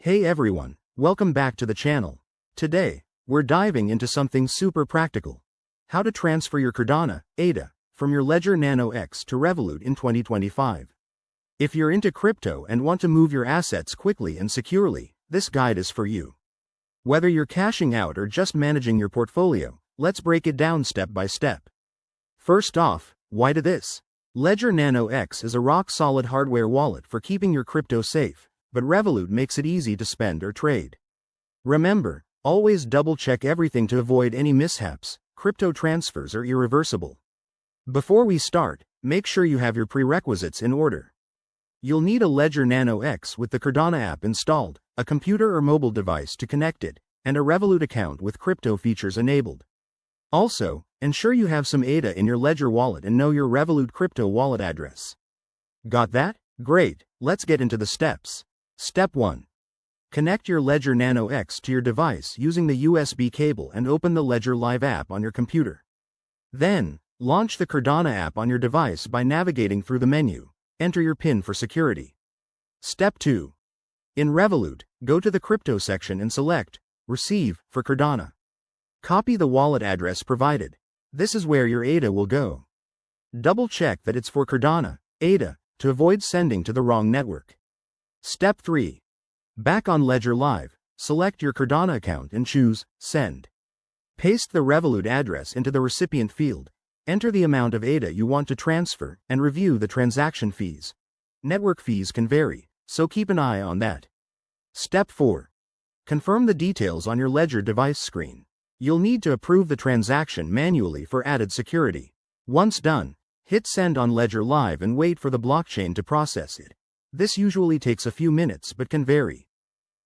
Hey everyone, welcome back to the channel. Today, we're diving into something super practical. How to transfer your Cardano, ADA, from your Ledger Nano X to Revolut in 2025. If you're into crypto and want to move your assets quickly and securely, this guide is for you. Whether you're cashing out or just managing your portfolio, let's break it down step by step. First off, why do this? Ledger Nano X is a rock-solid hardware wallet for keeping your crypto safe, but Revolut makes it easy to spend or trade. Remember, always double-check everything to avoid any mishaps. Crypto transfers are irreversible. Before we start, make sure you have your prerequisites in order. You'll need a Ledger Nano X with the Cardano app installed, a computer or mobile device to connect it, and a Revolut account with crypto features enabled. Also, ensure you have some ADA in your Ledger wallet and know your Revolut crypto wallet address. Got that? Great, let's get into the steps. Step 1. Connect your Ledger Nano X to your device using the USB cable and open the Ledger Live app on your computer. Then, launch the Cardano app on your device by navigating through the menu. Enter your PIN for security. Step 2. In Revolut, go to the crypto section and select Receive for Cardano. Copy the wallet address provided. This is where your ADA will go. Double check that it's for Cardano, ADA, to avoid sending to the wrong network. Step 3. Back on Ledger Live, select your Cardano account and choose Send. Paste the Revolut address into the recipient field. Enter the amount of ADA you want to transfer and review the transaction fees. Network fees can vary, so keep an eye on that. Step 4. Confirm the details on your Ledger device screen. You'll need to approve the transaction manually for added security. Once done, hit Send on Ledger Live and wait for the blockchain to process it. This usually takes a few minutes but can vary.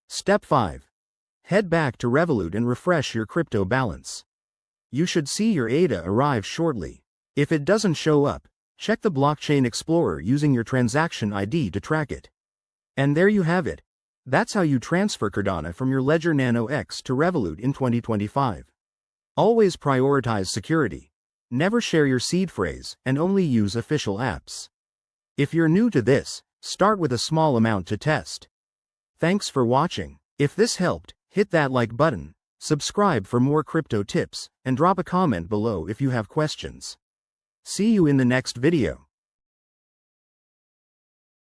Step 5. Head back to Revolut and refresh your crypto balance. You should see your ADA arrive shortly. If it doesn't show up, check the Blockchain Explorer using your transaction ID to track it. And there you have it. That's how you transfer Cardano from your Ledger Nano X to Revolut in 2025. Always prioritize security. Never share your seed phrase and only use official apps. If you're new to this, start with a small amount to test. Thanks for watching. If this helped, hit that like button, subscribe for more crypto tips, and drop a comment below if you have questions. See you in the next video.